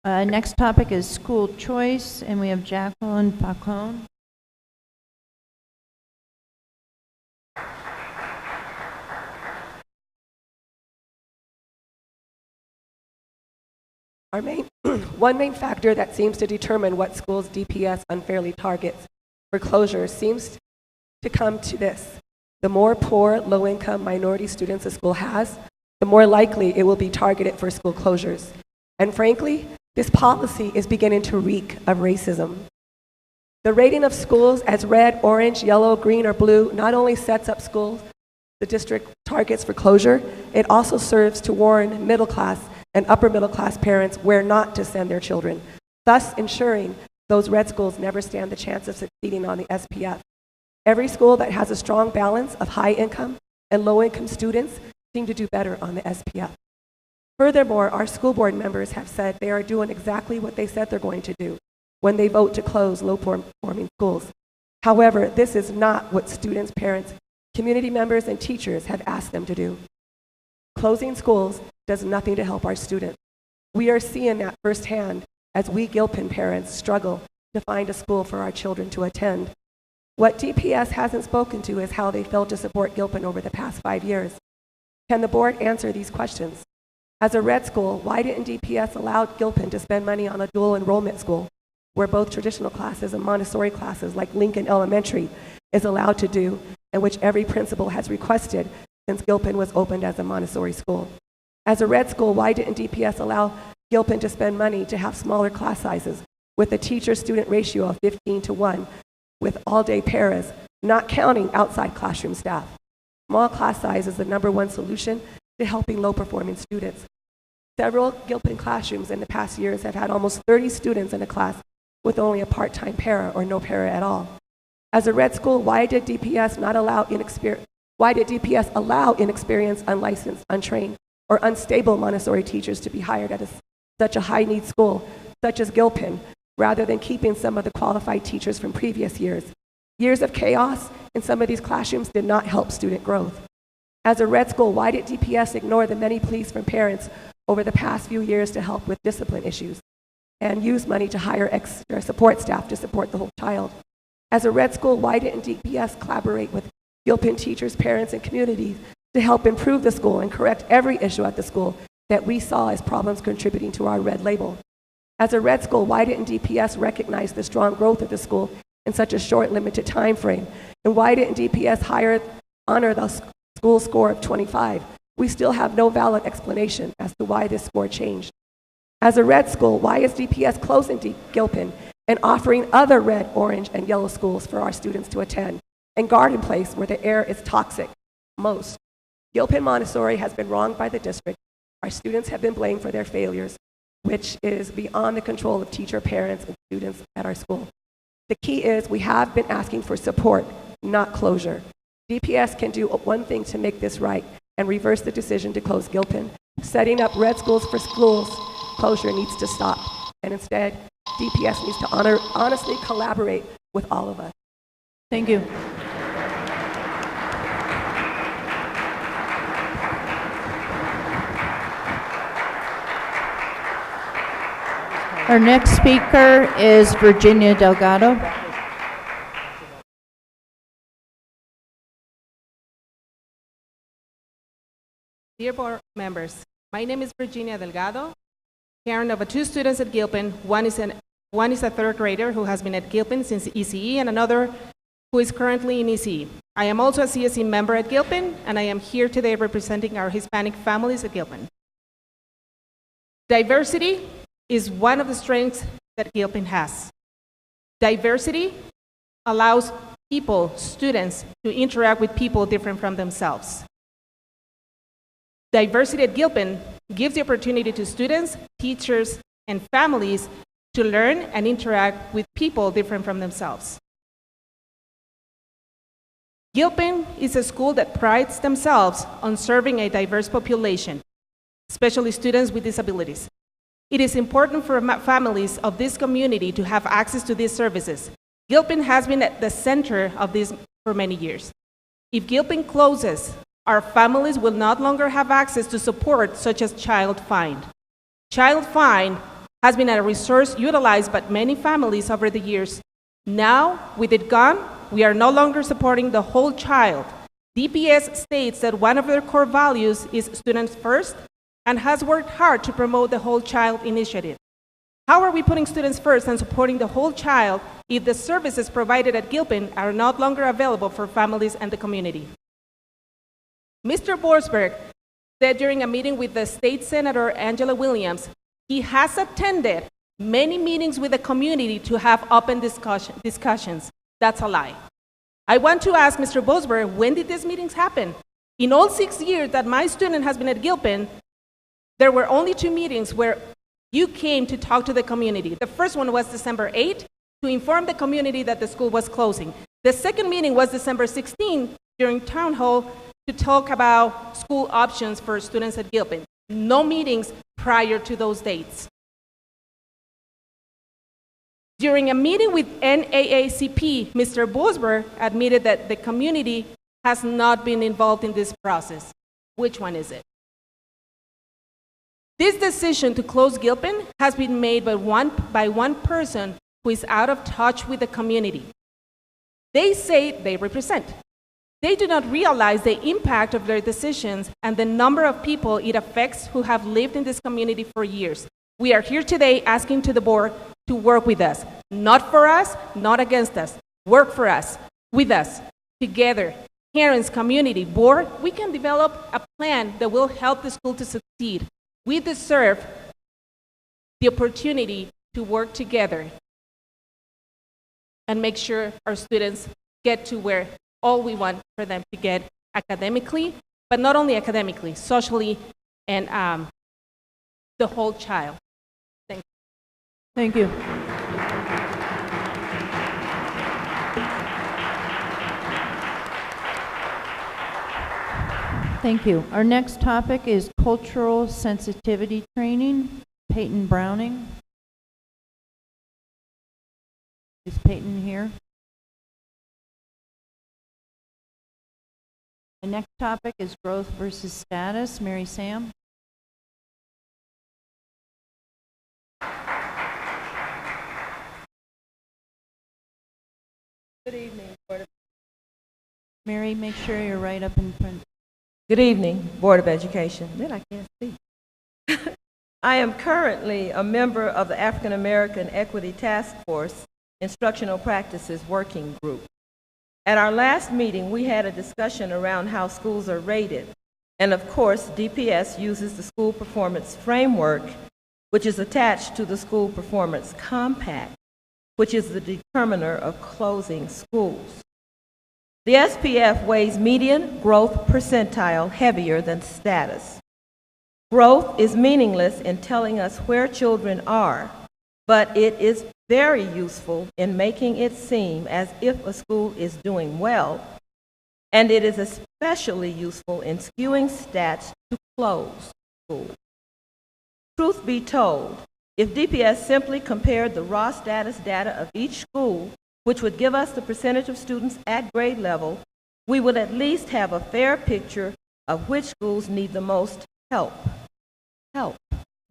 Next topic is school choice, and we have Jacqueline Pacone. One main factor that seems to determine what schools DPS unfairly targets for closure seems to come to this. The more poor, low-income minority students a school has, the more likely it will be targeted for school closures. And frankly, this policy is beginning to reek of racism. The rating of schools as red, orange, yellow, green, or blue not only sets up schools the district targets for closure, it also serves to warn middle-class and upper-middle-class parents where not to send their children, thus ensuring those red schools never stand the chance of succeeding on the SPF. Every school that has a strong balance of high-income and low-income students seem to do better on the SPF. Furthermore, our school board members have said they are doing exactly what they said they're going to do when they vote to close low-performing schools. However, this is not what students, parents, community members, and teachers have asked them to do. Closing schools does nothing to help our students. We are seeing that firsthand as we Gilpin parents struggle to find a school for our children to attend. What DPS hasn't spoken to is how they failed to support Gilpin over the past 5 years. Can the board answer these questions? As a red school, why didn't DPS allow Gilpin to spend money on a dual enrollment school where both traditional classes and Montessori classes like Lincoln Elementary is allowed to do, and which every principal has requested since Gilpin was opened as a Montessori school? As a red school, why didn't DPS allow Gilpin to spend money to have smaller class sizes with a teacher-student ratio of 15:1 with all-day paras, not counting outside classroom staff? Small class size is the #1 solution to helping low-performing students. Several Gilpin classrooms in the past years have had almost 30 students in a class with only a part-time para or no para at all. As a red school, why did DPS allow inexperienced, unlicensed, untrained, or unstable Montessori teachers to be hired at such a high-need school, such as Gilpin, rather than keeping some of the qualified teachers from previous years? Years of chaos in some of these classrooms did not help student growth. As a red school, why did DPS ignore the many pleas from parents over the past few years to help with discipline issues and use money to hire extra support staff to support the whole child? As a red school, why didn't DPS collaborate with Gilpin teachers, parents, and communities to help improve the school and correct every issue at the school that we saw as problems contributing to our red label? As a red school, why didn't DPS recognize the strong growth of the school in such a short, limited time frame? And why didn't DPS honor the school score of 25? We still have no valid explanation as to why this score changed. As a red school, why is DPS closing Gilpin and offering other red, orange, and yellow schools for our students to attend, and Garden Place, where the air is toxic most? Gilpin Montessori has been wronged by the district. Our students have been blamed for their failures, which is beyond the control of teacher, parents, and students at our school. The key is we have been asking for support, not closure. DPS can do one thing to make this right and reverse the decision to close Gilpin. Setting up red schools for schools closure needs to stop, and instead, DPS needs to honestly collaborate with all of us. Thank you. Our next speaker is Virginia Delgado. Dear board members, my name is Virginia Delgado, parent of 2 students at Gilpin. One is a third grader who has been at Gilpin since ECE, and another who is currently in ECE. I am also a CSE member at Gilpin, and I am here today representing our Hispanic families at Gilpin. Diversity is one of the strengths that Gilpin has. Diversity allows people, students, to interact with people different from themselves. Diversity at Gilpin gives the opportunity to students, teachers, and families to learn and interact with people different from themselves. Gilpin is a school that prides themselves on serving a diverse population, especially students with disabilities. It is important for families of this community to have access to these services. Gilpin has been at the center of this for many years. If Gilpin closes, our families will no longer have access to support such as Child Find. Child Find has been a resource utilized by many families over the years. Now, with it gone, we are no longer supporting the whole child. DPS states that one of their core values is students first and has worked hard to promote the whole child initiative. How are we putting students first and supporting the whole child if the services provided at Gilpin are no longer available for families and the community? Mr. Borsberg said during a meeting with the State Senator Angela Williams, he has attended many meetings with the community to have open discussions. That's a lie. I want to ask Mr. Borsberg, when did these meetings happen? In all 6 years that my student has been at Gilpin, there were only 2 meetings where you came to talk to the community. The first one was December 8th to inform the community that the school was closing. The second meeting was December 16th during town hall to talk about school options for students at Gilpin. No meetings prior to those dates. During a meeting with NAACP, Mr. Borsberg admitted that the community has not been involved in this process. Which one is it? This decision to close Gilpin has been made by one person who is out of touch with the community. They say they represent. They do not realize the impact of their decisions and the number of people it affects who have lived in this community for years. We are here today asking to the board to work with us. Not for us, not against us. Work for us, with us, together. Parents, community, board, we can develop a plan that will help the school to succeed. We deserve the opportunity to work together and make sure our students get to where all we want for them to get academically, but not only academically, socially, and the whole child. Thank you. Thank you. Our next topic is cultural sensitivity training. Peyton Browning. Is Peyton here? The next topic is growth versus status. Mary Sam. Good evening, Board of Mary, make sure you're right up in front. Good evening, Board of Education. Then I can't see. I am currently a member of the African American Equity Task Force Instructional Practices Working Group. At our last meeting, we had a discussion around how schools are rated. And of course, DPS uses the School Performance Framework, which is attached to the School Performance Compact, which is the determiner of closing schools. The SPF weighs median growth percentile heavier than status. Growth is meaningless in telling us where children are, but it is very useful in making it seem as if a school is doing well, and it is especially useful in skewing stats to close schools. Truth be told, if DPS simply compared the raw status data of each school, which would give us the percentage of students at grade level, we would at least have a fair picture of which schools need the most help. Help,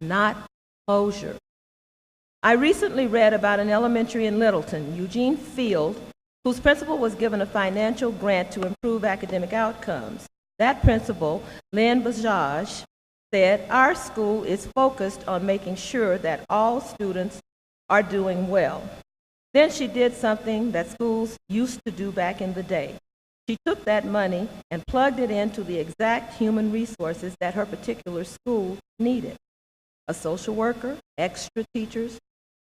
not closure. I recently read about an elementary in Littleton, Eugene Field, whose principal was given a financial grant to improve academic outcomes. That principal, Lynn Bajaj, said, "Our school is focused on making sure that all students are doing well." Then she did something that schools used to do back in the day. She took that money and plugged it into the exact human resources that her particular school needed: a social worker, extra teachers,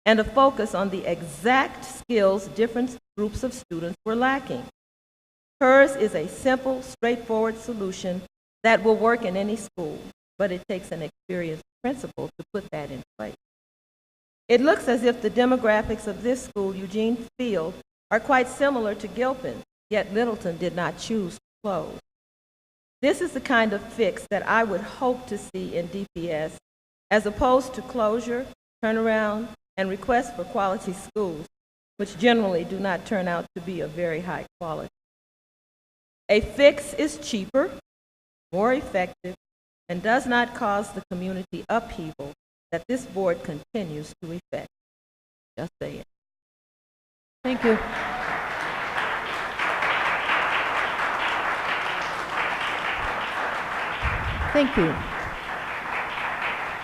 and a focus on the exact skills different groups of students were lacking. Hers is a simple, straightforward solution that will work in any school, but it takes an experienced principal to put that in place. It looks as if the demographics of this school, Eugene Field, are quite similar to Gilpin, yet Littleton did not choose to close. This is the kind of fix that I would hope to see in DPS, as opposed to closure, turnaround, and requests for quality schools, which generally do not turn out to be of very high quality. A fix is cheaper, more effective, and does not cause the community upheaval that this board continues to effect. Just say it. Thank you. Thank you.